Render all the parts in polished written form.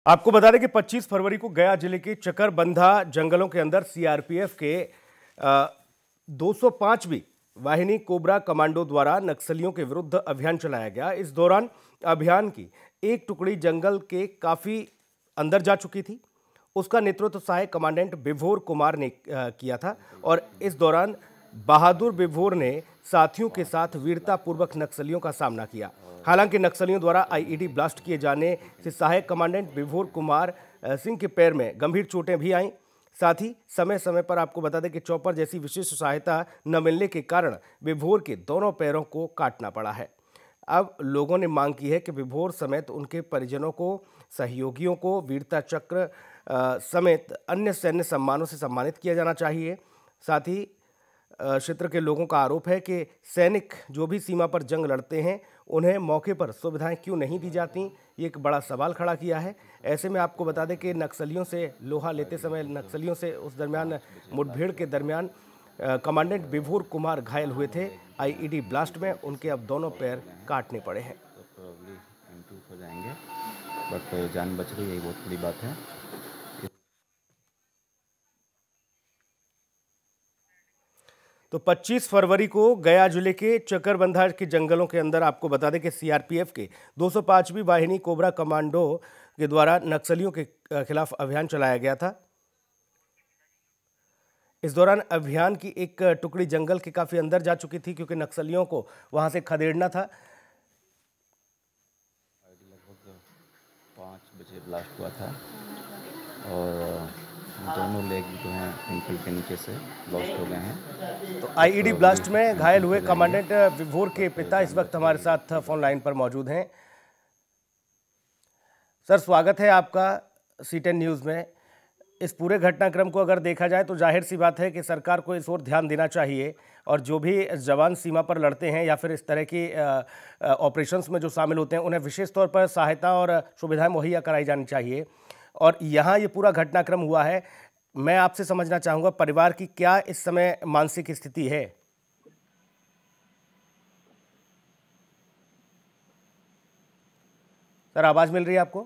आपको बता दें कि 25 फरवरी को गया जिले के चकरबंधा जंगलों के अंदर सीआरपीएफ के 205वीं वाहिनी कोबरा कमांडो द्वारा नक्सलियों के विरुद्ध अभियान चलाया गया। इस दौरान अभियान की एक टुकड़ी जंगल के काफी अंदर जा चुकी थी। उसका नेतृत्व सहायक कमांडेंट विभोर कुमार ने किया था और इस दौरान बहादुर विभोर ने साथियों के साथ वीरतापूर्वक नक्सलियों का सामना किया। हालांकि नक्सलियों द्वारा आईईडी ब्लास्ट किए जाने से सहायक कमांडेंट विभोर कुमार सिंह के पैर में गंभीर चोटें भी आईं। साथ ही समय समय पर आपको बता दें कि चॉपर जैसी विशेष सहायता न मिलने के कारण विभोर के दोनों पैरों को काटना पड़ा है। अब लोगों ने मांग की है कि विभोर समेत उनके परिजनों को, सहयोगियों को वीरता चक्र समेत अन्य सैन्य सम्मानों से सम्मानित किया जाना चाहिए। साथ ही क्षेत्र के लोगों का आरोप है कि सैनिक जो भी सीमा पर जंग लड़ते हैं उन्हें मौके पर सुविधाएं क्यों नहीं दी जाती, ये एक बड़ा सवाल खड़ा किया है। ऐसे में आपको बता दें कि नक्सलियों से लोहा लेते समय नक्सलियों से उस दरमियान मुठभेड़ के दरमियान कमांडेंट विभोर कुमार घायल हुए थे। आईईडी ब्लास्ट में उनके अब दोनों पैर काटने पड़े हैं। हो जाएंगे, बट जान बच रही है, यही बहुत बड़ी बात है। तो 25 फरवरी को गया जिले के चकरबंधा के जंगलों के अंदर आपको बता दें कि सीआरपीएफ के 205वीं वाहिनी कोबरा कमांडो के द्वारा नक्सलियों के खिलाफ अभियान चलाया गया था। इस दौरान अभियान की एक टुकड़ी जंगल के काफी अंदर जा चुकी थी क्योंकि नक्सलियों को वहां से खदेड़ना था। लगभग 5 बजे ब्लास्ट हुआ था और दोनों लेग जो हैं एंकल के नीचे से लॉस्ट हो गए हैं। तो आईईडी ब्लास्ट में घायल हुए कमांडेंट विभोर के पिता इस वक्त हमारे साथ फोन लाइन पर मौजूद हैं। सर, स्वागत है आपका C10 न्यूज़ में। इस पूरे घटनाक्रम को अगर देखा जाए तो जाहिर सी बात है कि सरकार को इस ओर ध्यान देना चाहिए और जो भी जवान सीमा पर लड़ते हैं या फिर इस तरह की ऑपरेशंस में जो शामिल होते हैं उन्हें विशेष तौर पर सहायता और सुविधाएं मुहैया कराई जानी चाहिए। और यहाँ ये पूरा घटनाक्रम हुआ है। मैं आपसे समझना चाहूँगा परिवार की क्या इस समय मानसिक स्थिति है? सर, आवाज़ मिल रही है आपको?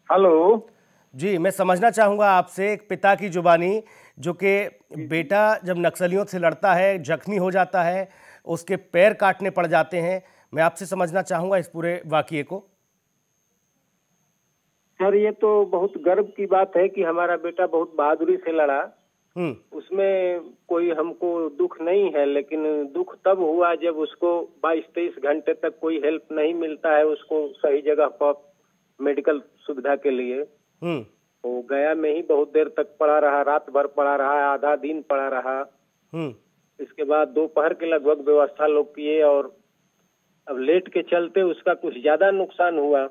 हेलो जी, मैं समझना चाहूँगा आपसे एक पिता की जुबानी, जो कि बेटा जब नक्सलियों से लड़ता है, जख्मी हो जाता है, उसके पैर काटने पड़ जाते हैं। मैं आपसे समझना चाहूँगा इस पूरे वाक़ये को। सर, ये तो बहुत गर्व की बात है कि हमारा बेटा बहुत बहादुरी से लड़ा। उसमें कोई हमको दुख नहीं है, लेकिन दुख तब हुआ जब उसको 22-23 घंटे तक कोई हेल्प नहीं मिलता है उसको सही जगह पर मेडिकल सुविधा के लिए। वो गया में ही बहुत देर तक पड़ा रहा, रात भर पड़ा रहा, आधा दिन पड़ा रहा। इसके बाद दोपहर के लगभग व्यवस्था लोग किए और अब लेट के चलते उसका कुछ ज्यादा नुकसान हुआ।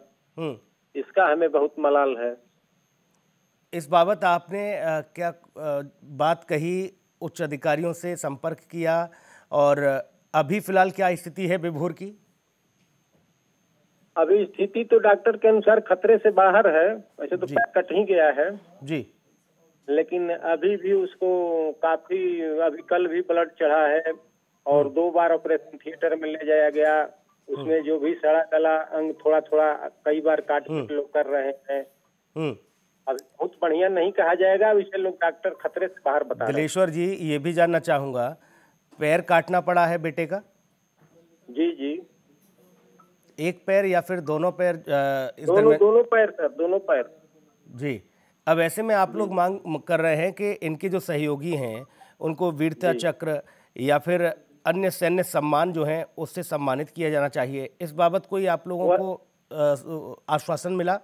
इसका हमें बहुत मलाल है। इस बाबत आपने क्या बात कही, उच्च अधिकारियों से संपर्क किया और अभी फिलहाल क्या स्थिति है विभोर की? अभी स्थिति तो डॉक्टर के अनुसार खतरे से बाहर है। वैसे तो पैर कट ही गया है जी, लेकिन अभी भी उसको काफी, अभी कल भी ब्लड चढ़ा है और 2 बार ऑपरेशन थिएटर में ले जाया गया। उसमें जो भी सड़ा गला अंग थोड़ा थोड़ा कई बार काट पीट लोग कर रहे हैं। अब बहुत बढ़िया नहीं कहा जाएगा, इसे लोग डॉक्टर खतरे से बाहर बता रहे हैं। दिलेश्वर जी, ये भी जानना चाहूंगा, पैर काटना पड़ा है बेटे का? जी जी, एक पैर या फिर दोनों पैर? दोनों पैर सर, दोनों पैर। जी, अब ऐसे में आप लोग मांग कर रहे हैं कि इनके जो सहयोगी हैं उनको वीरता चक्र या फिर अन्य सैन्य सम्मान जो हैं उससे सम्मानित किया जाना चाहिए। इस बाबत कोई आप लोगों को आश्वासन मिला?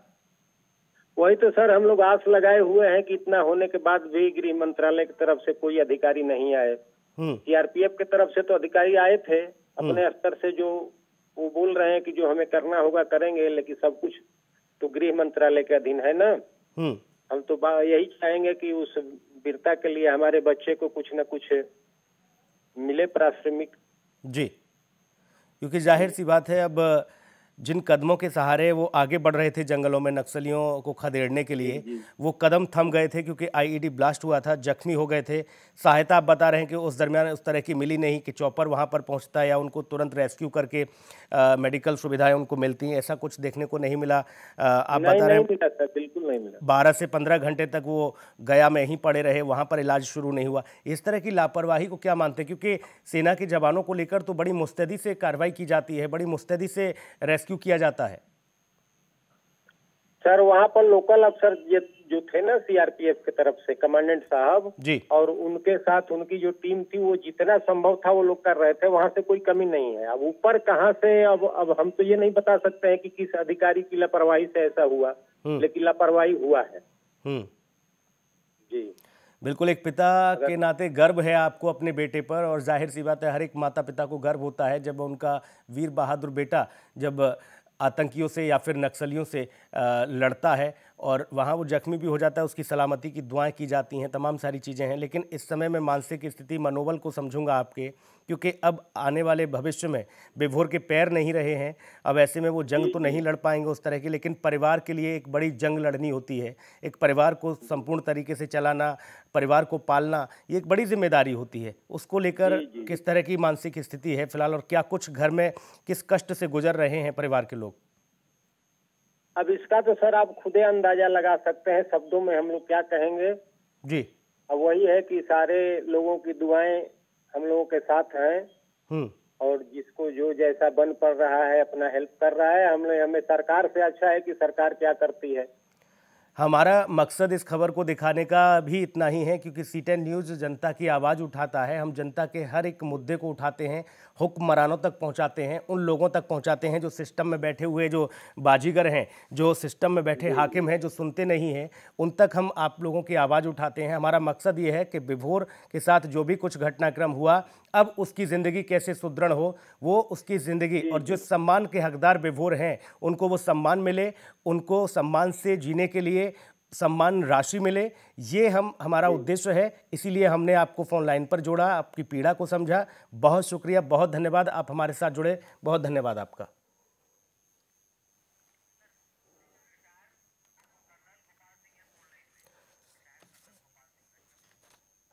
वही तो सर, हम लोग आस लगाए हुए हैं कि इतना होने के बाद भी गृह मंत्रालय की तरफ से कोई अधिकारी नहीं आए। सीआरपीएफ की तरफ से तो अधिकारी आए थे अपने स्तर से, जो वो बोल रहे हैं कि जो हमें करना होगा करेंगे, लेकिन सब कुछ तो गृह मंत्रालय के अधीन है ना। हम तो यही चाहेंगे कि उस वीरता के लिए हमारे बच्चे को कुछ न कुछ मिले पारिश्रमिक। जी, क्योंकि जाहिर सी बात है अब जिन कदमों के सहारे वो आगे बढ़ रहे थे जंगलों में नक्सलियों को खदेड़ने के लिए, वो कदम थम गए थे क्योंकि आईईडी ब्लास्ट हुआ था, जख्मी हो गए थे। सहायता आप बता रहे हैं कि उस दरमियान उस तरह की मिली नहीं कि चॉपर वहां पर पहुंचता है या उनको तुरंत रेस्क्यू करके मेडिकल सुविधाएं उनको मिलती हैं, ऐसा कुछ देखने को नहीं मिला। आप बता रहे हैं बिल्कुल नहीं मिला। 12 से 15 घंटे तक वो गया में ही पड़े रहे, वहां पर इलाज शुरू नहीं हुआ। इस तरह की लापरवाही को क्या मानते हैं? क्योंकि सेना के जवानों को लेकर तो बड़ी मुस्तैदी से कार्रवाई की जाती है, बड़ी मुस्तैदी से रेस्क्यू किया जाता है। सर वहाँ पर लोकल अफसर जो थे ना सीआरपीएफ की तरफ से कमांडेंट साहब जी, और उनके साथ उनकी जो टीम थी वो जितना संभव था वो लोग कर रहे थे, वहाँ से कोई कमी नहीं है। अब ऊपर कहाँ से, अब हम तो ये नहीं बता सकते हैं कि किस अधिकारी की लापरवाही से ऐसा हुआ, लेकिन लापरवाही हुआ है। जी बिल्कुल। एक पिता के नाते गर्व है आपको अपने बेटे पर, और जाहिर सी बात है हर एक माता पिता को गर्व होता है जब उनका वीर बहादुर बेटा जब आतंकियों से या फिर नक्सलियों से लड़ता है और वहाँ वो जख्मी भी हो जाता है, उसकी सलामती की दुआएं की जाती हैं, तमाम सारी चीज़ें हैं। लेकिन इस समय मैं मानसिक स्थिति, मनोबल को समझूंगा आपके, क्योंकि अब आने वाले भविष्य में विभोर के पैर नहीं रहे हैं। अब ऐसे में वो जंग तो नहीं लड़ पाएंगे उस तरह की, लेकिन परिवार के लिए एक बड़ी जंग लड़नी होती है। एक परिवार को संपूर्ण तरीके से चलाना, परिवार को पालना, ये एक बड़ी जिम्मेदारी होती है। उसको लेकर किस तरह की मानसिक स्थिति है फिलहाल, और क्या कुछ घर में किस कष्ट से गुजर रहे हैं परिवार के लोग? अब इसका तो सर आप खुदे अंदाजा लगा सकते हैं, शब्दों में हम लोग क्या कहेंगे जी। अब वही है कि सारे लोगों की दुआएं हम लोगों के साथ हैं, और जिसको जो जैसा बन पड़ रहा है अपना हेल्प कर रहा है। हमें सरकार से अच्छा है कि सरकार क्या करती है। हमारा मकसद इस खबर को दिखाने का भी इतना ही है, क्योंकि C10 न्यूज़ जनता की आवाज़ उठाता है। हम जनता के हर एक मुद्दे को उठाते हैं, हुक्मरानों तक पहुंचाते हैं, उन लोगों तक पहुंचाते हैं जो सिस्टम में बैठे हुए जो बाजीगर हैं, जो सिस्टम में बैठे हाकिम हैं, जो सुनते नहीं हैं, उन तक हम आप लोगों की आवाज़ उठाते हैं। हमारा मकसद ये है कि विभोर के साथ जो भी कुछ घटनाक्रम हुआ, अब उसकी ज़िंदगी कैसे सुदृढ़ हो, वो उसकी ज़िंदगी और जो सम्मान के हकदार विभोर हैं उनको वो सम्मान मिले, उनको सम्मान से जीने के लिए सम्मान राशि मिले, ये हमारा उद्देश्य है। इसीलिए हमने आपको फोन लाइन पर जोड़ा, आपकी पीड़ा को समझा। बहुत शुक्रिया, बहुत धन्यवाद, आप हमारे साथ जुड़े, बहुत धन्यवाद आपका।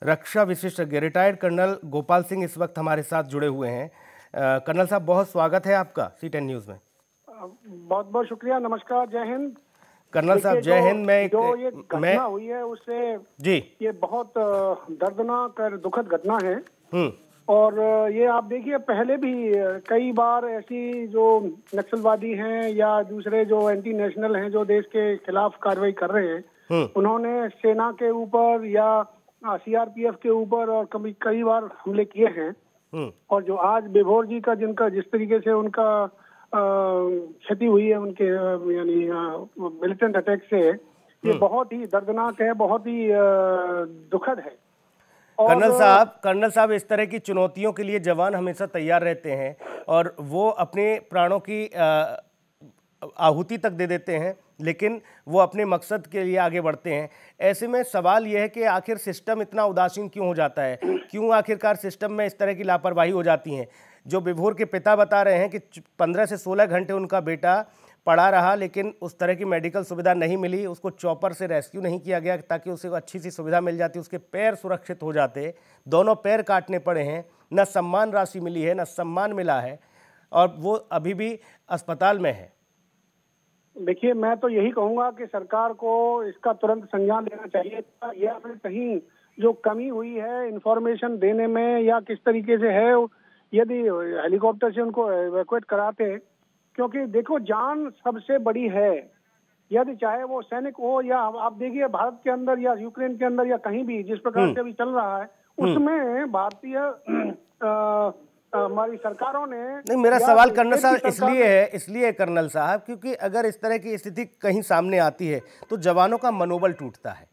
रक्षा विशेषज्ञ रिटायर्ड कर्नल गोपाल सिंह इस वक्त हमारे साथ जुड़े हुए हैं। कर्नल साहब, बहुत स्वागत है आपका C10 न्यूज़ में। बहुत बहुत शुक्रिया, नमस्कार, जय हिंद। कर्नल साहब जय हिंद। जो ये घटना हुई है उससे जी, ये बहुत दर्दनाक और दुखद घटना है। और ये आप देखिए पहले भी कई बार ऐसी जो नक्सलवादी हैं या दूसरे जो एंटी नेशनल हैं जो देश के खिलाफ कार्रवाई कर रहे हैं, उन्होंने सेना के ऊपर या CRPF के ऊपर और कई बार हमले किए हैं। और जो आज विभोर जी का जिस तरीके से उनका क्षति हुई है उनके यानी मिलिटेंट अटैक से, ये बहुत ही दर्दनाक है, बहुत ही दुखद है। कर्नल साहब इस तरह की चुनौतियों के लिए जवान हमेशा तैयार रहते हैं और वो अपने प्राणों की आहुति तक दे देते हैं, लेकिन वो अपने मकसद के लिए आगे बढ़ते हैं। ऐसे में सवाल यह है कि आखिर सिस्टम इतना उदासीन क्यों हो जाता है, क्यों आखिरकार सिस्टम में इस तरह की लापरवाही हो जाती है? जो विभोर के पिता बता रहे हैं कि 15 से 16 घंटे उनका बेटा पड़ा रहा, लेकिन उस तरह की मेडिकल सुविधा नहीं मिली, उसको चॉपर से रेस्क्यू नहीं किया गया ताकि उसे अच्छी सी सुविधा मिल जाती, उसके पैर सुरक्षित हो जाते। दोनों पैर काटने पड़े हैं, न सम्मान राशि मिली है, न सम्मान मिला है, और वो अभी भी अस्पताल में है। देखिए, मैं तो यही कहूंगा कि सरकार को इसका तुरंत संज्ञान लेना चाहिए था, या फिर कहीं जो कमी हुई है इंफॉर्मेशन देने में या किस तरीके से है, यदि हेलीकॉप्टर से उनको इवैक्यूएट कराते, क्योंकि देखो जान सबसे बड़ी है। यदि चाहे वो सैनिक हो या आप देखिए भारत के अंदर या यूक्रेन के अंदर या कहीं भी जिस प्रकार से अभी चल रहा है, उसमें भारतीय हमारी सरकारों ने नहीं, मेरा सवाल कर्नल साहब इसलिए कर्नल साहब, क्योंकि अगर इस तरह की स्थिति कहीं सामने आती है तो जवानों का मनोबल टूटता है,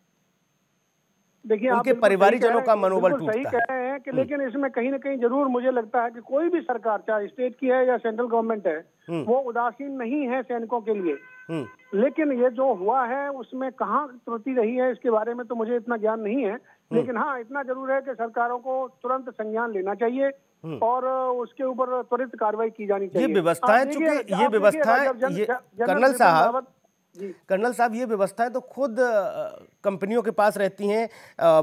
देखिए उनके परिवारीजनों का मनोबल टूटता है। सही कह रहे हैं कि लेकिन इसमें कहीं ना कहीं जरूर मुझे लगता है कि कोई भी सरकार, चाहे स्टेट की है या सेंट्रल गवर्नमेंट है, वो उदासीन नहीं है सैनिकों के लिए। लेकिन ये जो हुआ है उसमें कहाँ त्रुटि रही है इसके बारे में तो मुझे इतना ज्ञान नहीं है। लेकिन हाँ, इतना जरूर है कि सरकारों को तुरंत संज्ञान लेना चाहिए और उसके ऊपर त्वरित कार्रवाई की जानी चाहिए। ये व्यवस्थाएं, चूंकि ये व्यवस्थाएं, कर्नल साहब, ये व्यवस्थाएं तो खुद कंपनियों के पास रहती हैं,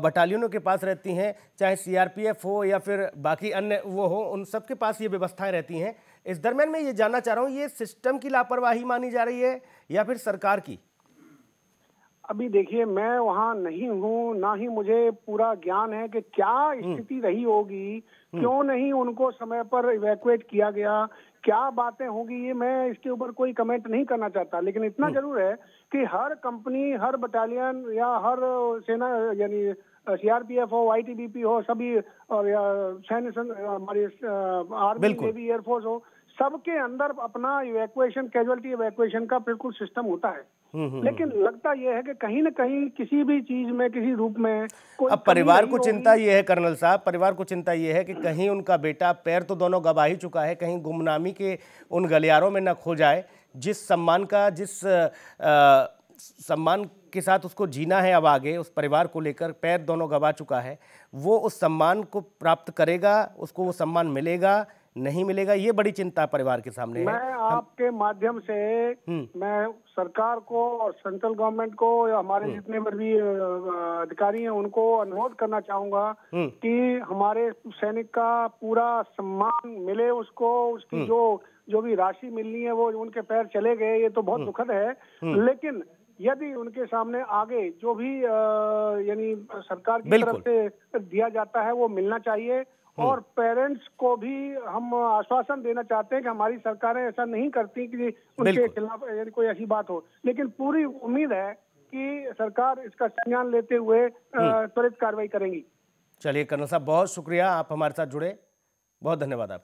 बटालियनों के पास रहती हैं, चाहे सीआरपीएफ हो या फिर बाकी अन्य वो हो, उन सब के पास ये व्यवस्थाएं रहती हैं। इस दरमियान मैं ये जानना चाह रहा हूँ, ये सिस्टम की लापरवाही मानी जा रही है या फिर सरकार की? अभी देखिए, मैं वहाँ नहीं हूँ, ना ही मुझे पूरा ज्ञान है कि क्या स्थिति रही होगी, क्यों नहीं उनको समय पर इवैक्यूएट किया गया, क्या बातें होगी, ये मैं इसके ऊपर कोई कमेंट नहीं करना चाहता। लेकिन इतना जरूर है कि हर कंपनी, हर बटालियन या हर सेना, यानी सीआरपीएफ हो, आईटीबीपी हो, सभी, और या सैन्य, हमारी आर्मी, नेवी, एयरफोर्स हो, सबके अंदर अपना इवैक्यूएशन, कैजुअलिटी इवैक्यूएशन का बिल्कुल सिस्टम होता है। लेकिन लगता यह है कि कहीं न कहीं किसी भी चीज में, किसी रूप में कोई अब परिवार को चिंता ये है कर्नल साहब, परिवार को चिंता ये है कि कहीं उनका बेटा, पैर तो दोनों गवा ही चुका है, कहीं गुमनामी के उन गलियारों में न खो जाए। जिस सम्मान का, जिस सम्मान के साथ उसको जीना है अब आगे, उस परिवार को लेकर पैर दोनों गवा चुका है, वो उस सम्मान को प्राप्त करेगा, उसको वो सम्मान मिलेगा, नहीं मिलेगा, ये बड़ी चिंता परिवार के सामने है। मैं आपके माध्यम से मैं सरकार को और सेंट्रल गवर्नमेंट को या हमारे जितने भी अधिकारी हैं उनको अनुरोध करना चाहूंगा कि हमारे सैनिक का पूरा सम्मान मिले, उसको उसकी जो भी राशि मिलनी है वो उनके पैर चले गए, ये तो बहुत दुखद है। लेकिन यदि उनके सामने आगे जो भी यानी सरकार की तरफ से दिया जाता है वो मिलना चाहिए। और पेरेंट्स को भी हम आश्वासन देना चाहते हैं कि हमारी सरकारें ऐसा नहीं करती कि उनके खिलाफ यानी कोई ऐसी बात हो, लेकिन पूरी उम्मीद है कि सरकार इसका संज्ञान लेते हुए त्वरित कार्रवाई करेंगी। चलिए कर्नल साहब, बहुत शुक्रिया, आप हमारे साथ जुड़े, बहुत धन्यवाद आपका।